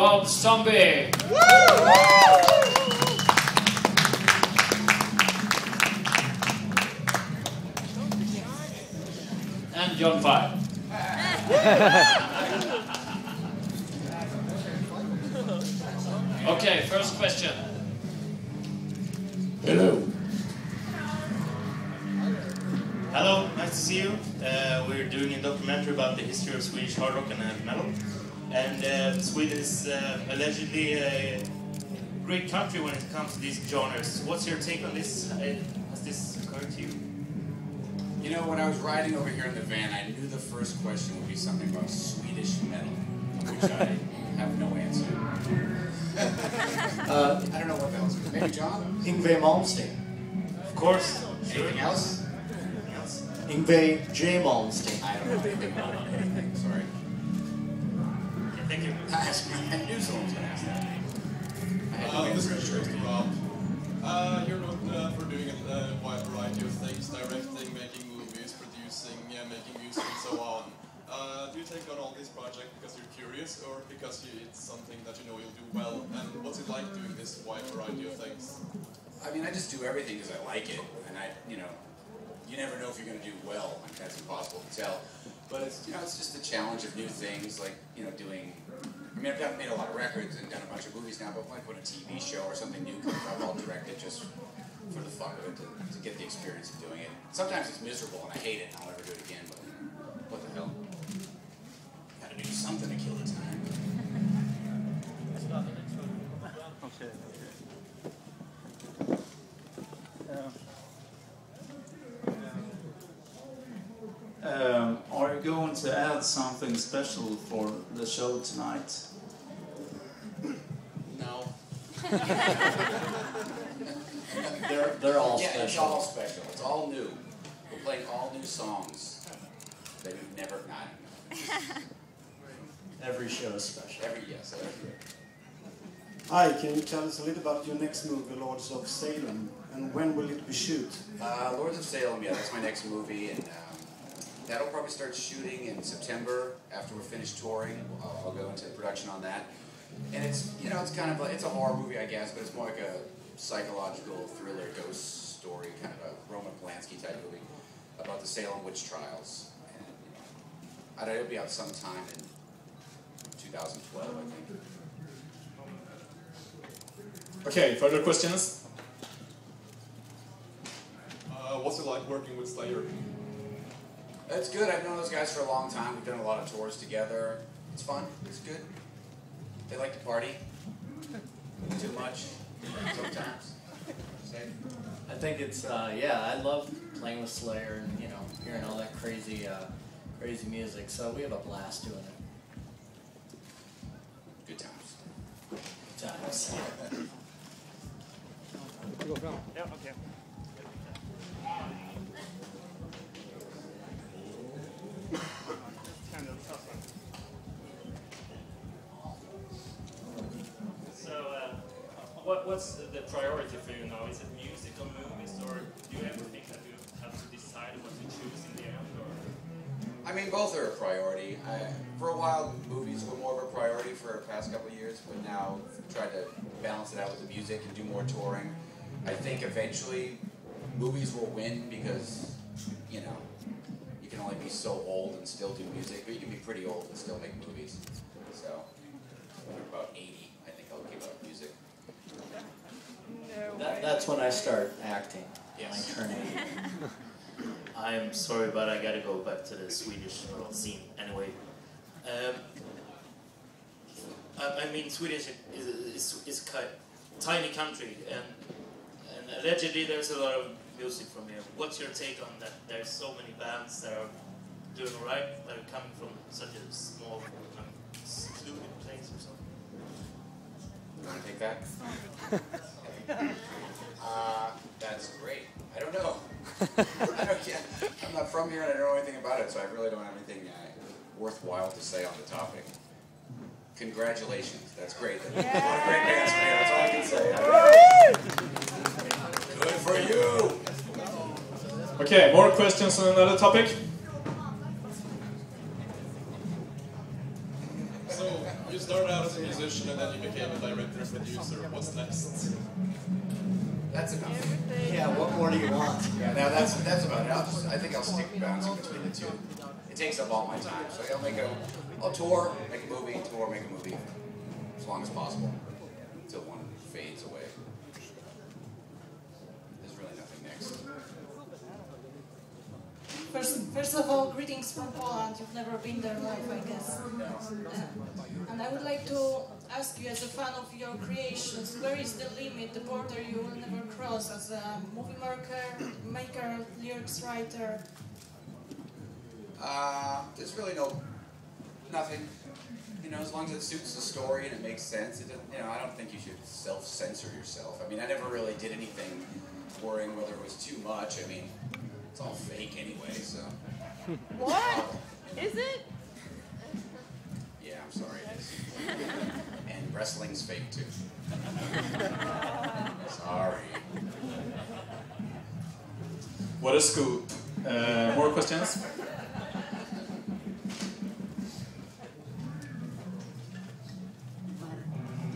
Rob Zombie. And John 5. Okay, first question. Hello. Hello, nice to see you. We're doing a documentary about the history of Swedish hard rock and heavy metal. And Sweden is allegedly a great country when it comes to these genres. What's your take on this? Has this occurred to you? You know, when I was riding over here in the van, I knew the first question would be something about Swedish metal, which I have no answer. I don't know what that was. Maybe John? Yngwie Malmsteen. Of course. Anything else? Yngwie J. Malmsteen. I don't know anything about anything, sorry. Okay, thank you. I knew someone was going to ask that. This question to Rob. You're known for doing a wide variety of things, directing, making movies, producing, making music and so on. Do you take on all these projects because you're curious or because it's something that you know you'll do well? And what's it like doing this wide variety of things? I mean, I just do everything because I like it, and you never know if you're going to do well. Like, that's impossible to tell. But it's just the challenge of new things, like doing. I mean, I've made a lot of records and done a bunch of movies now, but like when a TV show or something new comes up, I'll direct it just for the fun of it, to get the experience of doing it. Sometimes it's miserable and I hate it and I'll never do it again, but what the hell? Gotta do something to kill the time. Are you going to add something special for the show tonight? No. They're all yeah, special. It's all special. It's all new. We're playing all new songs that we've never gotten. Every show is special. Every year. Hi, can you tell us a little about your next movie, Lords of Salem, and when will it be shoot? Lords of Salem, yeah, that's my next movie, and that'll probably start shooting in September after we're finished touring. I'll go into production on that, and it's it's kind of it's a horror movie, I guess, but it's more like a psychological thriller, ghost story, kind of a Roman Polanski type movie about the Salem witch trials, and it'll be out sometime in 2012, I think. Okay, further questions? What's it like working with Slayer? It's good. I've known those guys for a long time. We've done a lot of tours together. It's fun. It's good. They like to party. Too much. Sometimes. I think it's I love playing with Slayer and hearing all that crazy music. So we have a blast doing it. Good times. Good times. Yeah, okay. What's the priority for you now? Is it music or movies, or do you ever think that you have to decide what to choose in the end? Or? I mean, both are a priority. For a while, movies were more of a priority for the past couple of years, but now I've tried to balance it out with the music and do more touring. I think eventually movies will win because, you can only be so old and still do music, but you can be pretty old and still make movies. So, when I'm about 80, I think I'll give up music. That's when I start acting. Yes. When I turn 80. I'm sorry, but I gotta go back to the Swedish rock scene anyway. I mean, Swedish is a tiny country, and allegedly there's a lot of music from here. What's your take on that? There's so many bands that are doing alright, that are coming from such a small, secluded place or something. You want to take that? That's great. I don't know. I'm not from here and I don't know anything about it, so I really don't have anything worthwhile to say on the topic. Congratulations. That's great. That's a lot of great bands from here. That's all I can say. Good for you. Okay, more questions on another topic? So, you started out as a musician. evolution, and then you became a director and producer. What's next? That's enough. Yeah, what more do you want? Yeah, now that's about it. I think I'll stick bouncing between the two. It takes up all my time. So I'll tour, make a movie, tour, make a movie, as long as possible, until one fades away. There's really nothing next. First of all, greetings from Poland. You've never been there live, I guess. No. And I would like to ask you, as a fan of your creations, where is the limit, the border you will never cross as a movie maker, lyrics writer? There's really nothing. You know, as long as it suits the story and it makes sense. I don't think you should self-censor yourself. I mean, I never really did anything worrying whether it was too much. I mean, it's all fake anyway, so. What? Is it? Yeah, I'm sorry, it is. And wrestling's fake too. Sorry. What a scoop. More questions?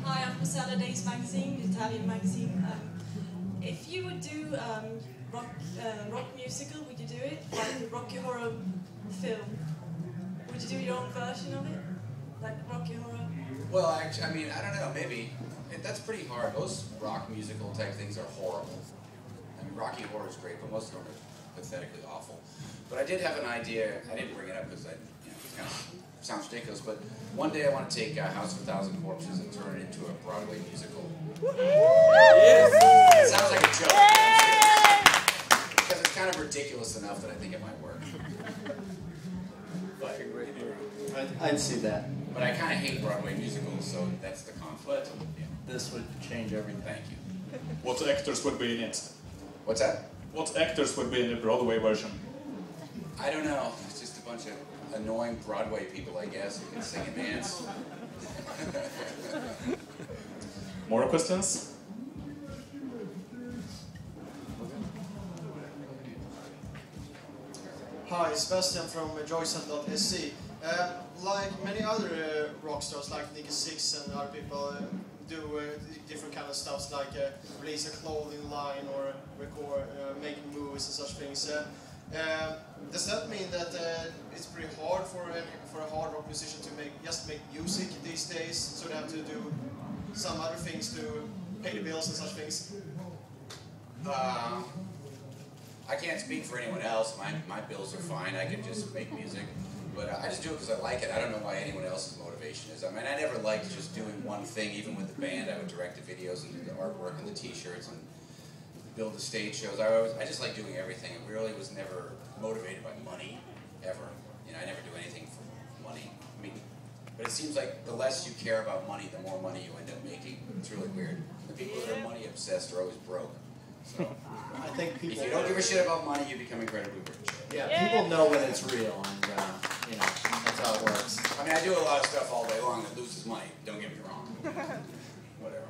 Hi, I'm from Saturday's magazine, the Italian magazine. If you would do rock musical, would you do it? Like the Rocky Horror film? Would you do your own version of it? Like Rocky Horror? Well, actually, I mean, I don't know, maybe. That's pretty hard. Most rock musical type things are horrible. I mean, Rocky Horror is great, but most of them are pathetically awful. But I did have an idea. I didn't bring it up because it kind of sounds ridiculous, but one day I want to take House of a Thousand Corpses and turn it into a Broadway musical. Yes! It sounds like a joke. Because it's kind of ridiculous enough that I think it might work. But, I'd see that. But I kind of hate Broadway musicals, so that's the conflict. Yeah. This would change everything. Thank you. What actors would be in it? What's that? What actors would be in the Broadway version? I don't know. It's just a bunch of annoying Broadway people, I guess, who can sing and dance. More questions? Hi, Sebastian from joycent.se. Like many other rock stars, like Nicky Six and other people, do different kind of stuff, like release a clothing line or record, making movies and such things. Does that mean that it's pretty hard for a hard rock musician to just make music these days, so they have to do some other things to pay the bills and such things? I can't speak for anyone else. My bills are fine. I can just make music. But I just do it because I like it. I don't know why anyone else's motivation is. I mean, I never liked just doing one thing. Even with the band, I would direct the videos and do the artwork and the T-shirts and build the stage shows. I just like doing everything. It really was never motivated by money, ever. I never do anything for money. I mean, but it seems like the less you care about money, the more money you end up making. It's really weird. The people that are money obsessed are always broke. So I think people. if you don't give a shit about money, you become incredibly rich. Yeah, people know when it's real, and that's how it works. I mean, I do a lot of stuff all day long that loses money. Don't get me wrong. Whatever.